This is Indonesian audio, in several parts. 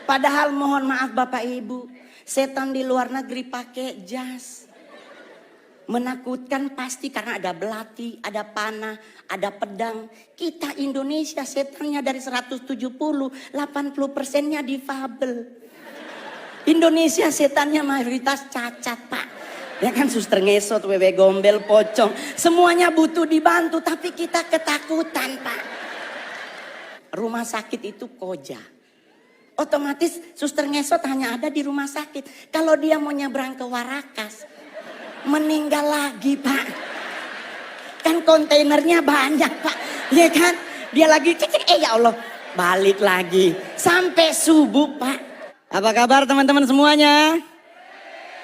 Padahal mohon maaf Bapak Ibu, setan di luar negeri pakai jas. Menakutkan pasti karena ada belati, ada panah, ada pedang. Kita Indonesia setannya dari 170, 80%-nya difabel. Indonesia setannya mayoritas cacat Pak. Ya kan suster ngesot, wewe gombel, pocong. Semuanya butuh dibantu tapi kita ketakutan Pak. Rumah sakit itu koja. Otomatis suster ngesot hanya ada di rumah sakit. Kalau dia mau nyebrang ke Warakas, meninggal lagi Pak. Kan kontainernya banyak Pak. Ya kan? Dia lagi cek, ya Allah. Balik lagi. Sampai subuh Pak. Apa kabar teman-teman semuanya?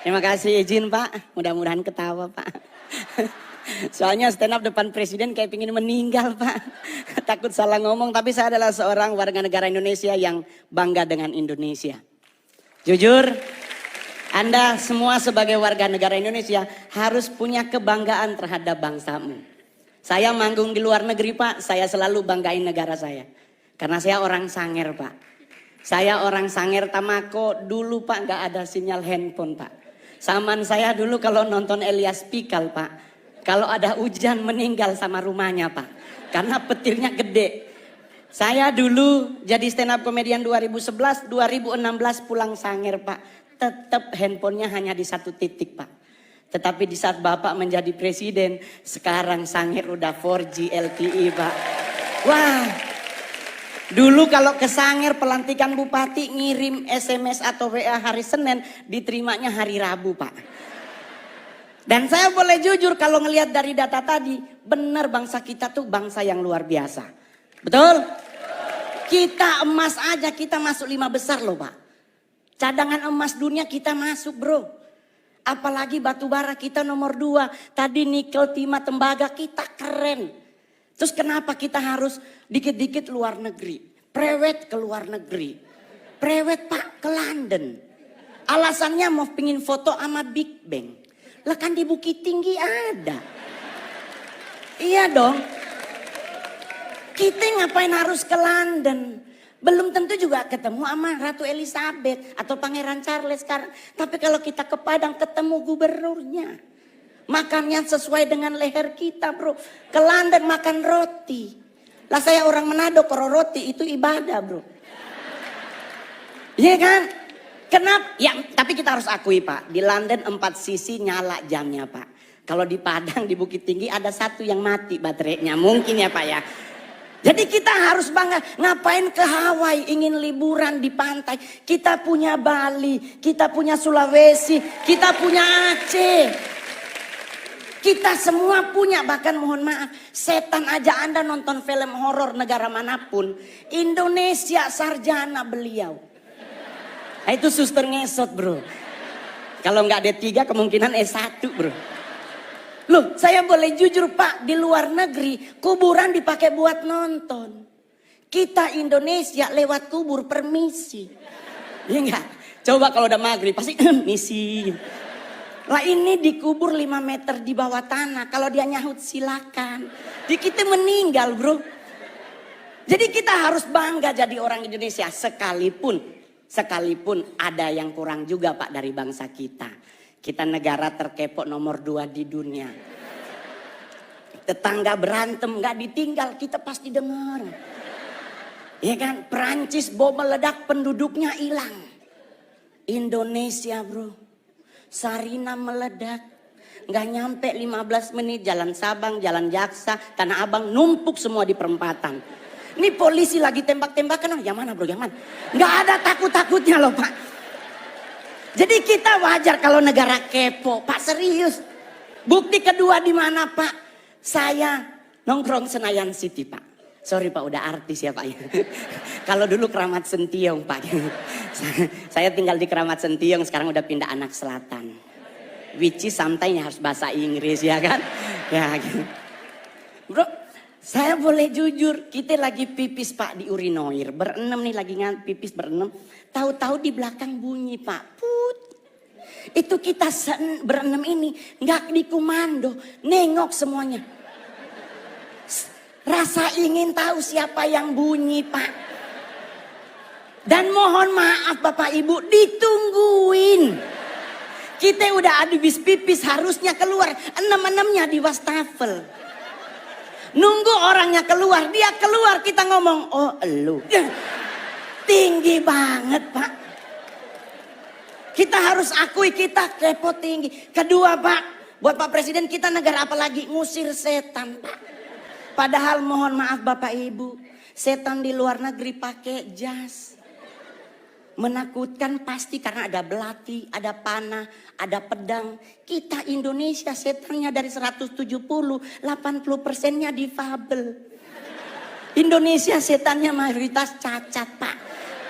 Terima kasih izin Pak. Mudah-mudahan ketawa Pak. Soalnya stand up depan presiden kayak pingin meninggal Pak. Takut salah ngomong. Tapi saya adalah seorang warga negara Indonesia yang bangga dengan Indonesia. Jujur, Anda semua sebagai warga negara Indonesia harus punya kebanggaan terhadap bangsamu. Saya manggung di luar negeri Pak, saya selalu banggain negara saya. Karena saya orang Sanger Pak. Saya orang Sanger Tamako, dulu Pak nggak ada sinyal handphone Pak. Saman saya dulu kalau nonton Elias Pikal Pak. Kalau ada hujan meninggal sama rumahnya Pak. Karena petirnya gede. Saya dulu jadi stand up comedian 2011, 2016 pulang Sanger Pak. Tetap handphonenya hanya di satu titik Pak. Tetapi di saat Bapak menjadi presiden, sekarang Sanger udah 4G LTE Pak. Wah, dulu kalau ke Sanger pelantikan bupati ngirim SMS atau WA hari Senin, diterimanya hari Rabu Pak. Dan saya boleh jujur kalau ngelihat dari data tadi, benar bangsa kita tuh bangsa yang luar biasa. Betul? Kita emas aja kita masuk 5 besar loh Pak. Cadangan emas dunia kita masuk bro. Apalagi batu bara kita nomor 2. Tadi nikel, timah, tembaga kita keren. Terus kenapa kita harus dikit-dikit luar negeri? Prewed ke luar negeri. Prewed Pak ke London. Alasannya mau pingin foto sama Big Bang. Lah kan di Bukit Tinggi ada. Iya dong. Kita ngapain harus ke London? Belum tentu juga ketemu sama Ratu Elizabeth atau Pangeran Charles sekarang. Tapi kalau kita ke Padang ketemu gubernurnya. Makannya sesuai dengan leher kita bro. Ke London makan roti. Lah saya orang Manado, kalau roti itu ibadah bro. Iya kan? Kenapa? Ya tapi kita harus akui Pak. Di London 4 sisi nyala jamnya Pak. Kalau di Padang, di Bukit Tinggi ada satu yang mati baterainya. Mungkin ya Pak ya. Jadi kita harus bangga. Ngapain ke Hawaii ingin liburan di pantai. Kita punya Bali. Kita punya Sulawesi. Kita punya Aceh. Kita semua punya, bahkan mohon maaf, setan aja Anda nonton film horor negara manapun, Indonesia sarjana beliau. Nah, itu suster ngesot bro. Kalau nggak D3 kemungkinan S1 bro. Loh saya boleh jujur Pak, di luar negeri kuburan dipakai buat nonton. Kita Indonesia lewat kubur permisi. Iya nggak? Coba kalau udah maghrib pasti misi. Lah ini dikubur 5 meter di bawah tanah. Kalau dia nyahut silakan. Di kita meninggal bro. Jadi kita harus bangga jadi orang Indonesia. Sekalipun ada yang kurang juga Pak dari bangsa kita. Kita negara terkepok nomor 2 di dunia. Tetangga berantem gak ditinggal kita pasti dengar. Ya kan? Perancis bom meledak penduduknya hilang. Indonesia bro. Sarina meledak. Gak nyampe 15 menit jalan Sabang, jalan Jaksa, Tanah Abang numpuk semua di perempatan. Ini polisi lagi tembak-tembakan. Yang mana bro, yang mana? Gak ada takut-takutnya loh Pak. Jadi kita wajar kalau negara kepo. Pak serius. Bukti kedua di mana Pak? Saya nongkrong Senayan City Pak. Sorry Pak udah artis ya Pak. Kalau dulu Keramat Sentiong Pak. Saya tinggal di Keramat Sentiong, sekarang udah pindah Anak Selatan. Which is sometimes harus bahasa Inggris ya kan. Ya gitu. Bro, saya boleh jujur, kita lagi pipis Pak di urinoir. Berenam nih lagi pipis berenam. Tahu-tahu di belakang bunyi Pak. Put. Itu kita berenam ini nggak dikomando. Nengok semuanya. Rasa ingin tahu siapa yang bunyi Pak. Dan mohon maaf Bapak Ibu, ditungguin. Kita udah habis pipis, harusnya keluar. 6-6-nya di wastafel. Nunggu orangnya keluar, dia keluar, kita ngomong, oh elu. Tinggi banget Pak. Kita harus akui kita kepo tinggi. Kedua Pak, buat Pak Presiden, kita negara apa lagi? Ngusir setan Pak. Padahal mohon maaf Bapak Ibu, setan di luar negeri pakai jas. Menakutkan pasti karena ada belati, ada panah, ada pedang. Kita Indonesia setannya dari 170, 80%-nya difabel. Indonesia setannya mayoritas cacat Pak.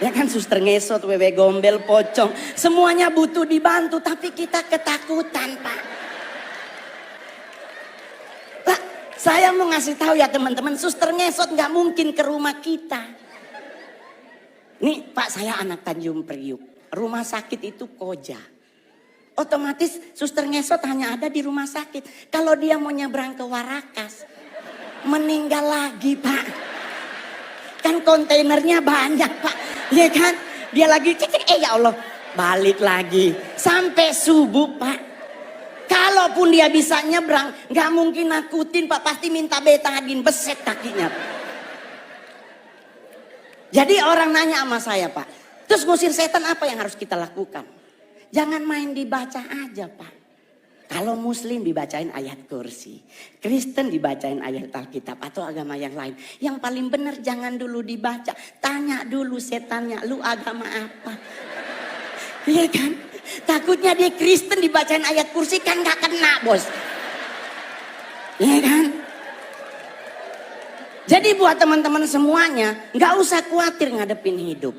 Ya kan, suster ngesot, wewe gombel, pocong. Semuanya butuh dibantu, tapi kita ketakutan Pak. Pak, saya mau ngasih tahu ya teman-teman, suster ngesot nggak mungkin ke rumah kita. Nih Pak, saya anak Tanjung Priuk. Rumah sakit itu Koja. Otomatis suster ngesot hanya ada di rumah sakit. Kalau dia mau nyebrang ke Warakas, meninggal lagi Pak. Kan kontainernya banyak Pak. Ya kan? Dia lagi cek, ya Allah, balik lagi. Sampai subuh Pak. Kalaupun dia bisa nyebrang, gak mungkin nakutin Pak. Pasti minta betadin, beset kakinya Pak. Jadi orang nanya sama saya Pak, terus ngusir setan apa yang harus kita lakukan? Jangan main dibaca aja Pak. Kalau Muslim dibacain ayat kursi, Kristen dibacain ayat Alkitab atau agama yang lain. Yang paling benar jangan dulu dibaca, tanya dulu setannya, lu agama apa? Iya kan? Takutnya dia Kristen dibacain ayat kursi kan gak kena bos. Iya kan? Jadi buat teman-teman semuanya, nggak usah khawatir ngadepin hidup.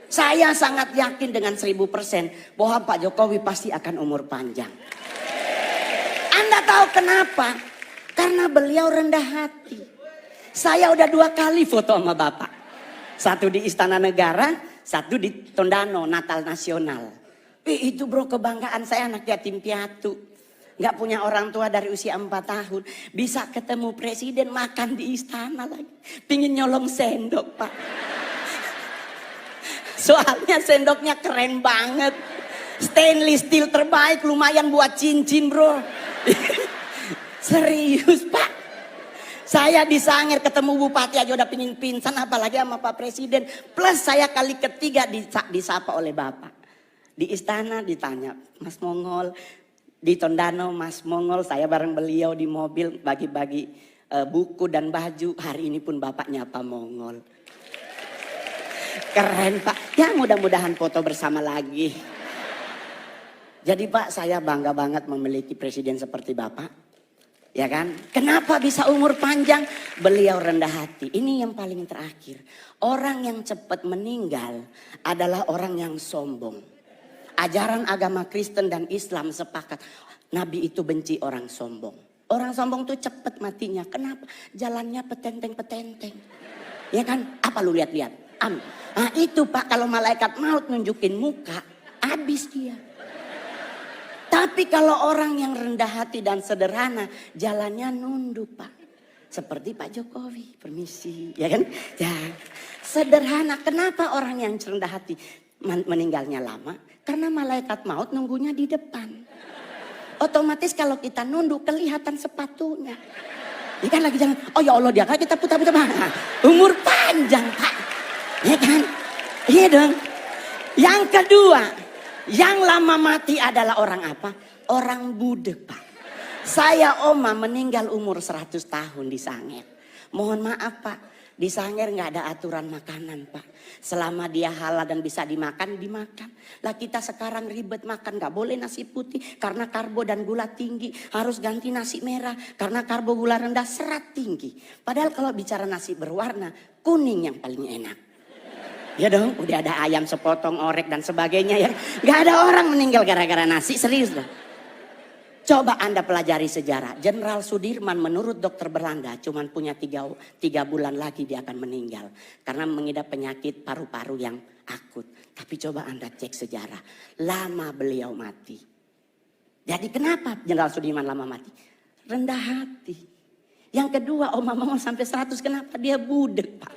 Saya sangat yakin dengan 1000% bahwa Pak Jokowi pasti akan umur panjang. Anda tahu kenapa? Karena beliau rendah hati. Saya udah 2 kali foto sama Bapak. Satu di Istana Negara, satu di Tondano, Natal Nasional. Itu bro, kebanggaan saya, anak yatim piatu. Gak punya orang tua dari usia 4 tahun. Bisa ketemu presiden, makan di istana lagi. Pingin nyolong sendok Pak. Soalnya sendoknya keren banget. Stainless steel terbaik, lumayan buat cincin bro. Serius Pak. Saya di Sangir ketemu bupati aja udah pingin pingsan, apalagi sama Pak Presiden. Plus saya kali ketiga disapa oleh Bapak. Di istana ditanya, Mas Mongol. Di Tondano Mas Mongol, saya bareng beliau di mobil bagi-bagi buku dan baju. Hari ini pun Bapak nyapa Mongol. Keren Pak. Ya mudah-mudahan foto bersama lagi. Jadi Pak, saya bangga banget memiliki presiden seperti Bapak. Ya kan? Kenapa bisa umur panjang? Beliau rendah hati. Ini yang paling terakhir. Orang yang cepat meninggal adalah orang yang sombong. Ajaran agama Kristen dan Islam sepakat. Nabi itu benci orang sombong. Orang sombong tuh cepet matinya. Kenapa? Jalannya petenteng-petenteng. Ya kan? Apa lu lihat-lihat? Nah itu Pak, kalau malaikat maut nunjukin muka, habis dia. Tapi kalau orang yang rendah hati dan sederhana, jalannya nunduk Pak. Seperti Pak Jokowi, permisi. Ya kan? Ya. Sederhana. Kenapa orang yang rendah hati meninggalnya lama? Karena malaikat maut nunggunya di depan. Otomatis kalau kita nunduk kelihatan sepatunya. Ini kan lagi jalan, oh ya Allah dia kan kita putar-putar. Umur panjang Pak. Ya kan? Iya dong. Yang kedua, yang lama mati adalah orang apa? Orang budek Pak. Saya oma meninggal umur 100 tahun di Sangir. Mohon maaf Pak. Di Sangir nggak ada aturan makanan Pak. Selama dia halal dan bisa dimakan, dimakan. Lah kita sekarang ribet makan, nggak boleh nasi putih karena karbo dan gula tinggi. Harus ganti nasi merah karena karbo gula rendah, serat tinggi. Padahal kalau bicara nasi berwarna, kuning yang paling enak. Ya dong, udah ada ayam sepotong, orek dan sebagainya ya. Nggak ada orang meninggal gara-gara nasi, serius loh. Coba Anda pelajari sejarah. Jenderal Sudirman menurut dokter Belanda cuma punya 3 bulan lagi dia akan meninggal. Karena mengidap penyakit paru-paru yang akut. Tapi coba Anda cek sejarah. Lama beliau mati. Jadi kenapa Jenderal Sudirman lama mati? Rendah hati. Yang kedua, Om Mama sampai 100, kenapa dia budek Pak?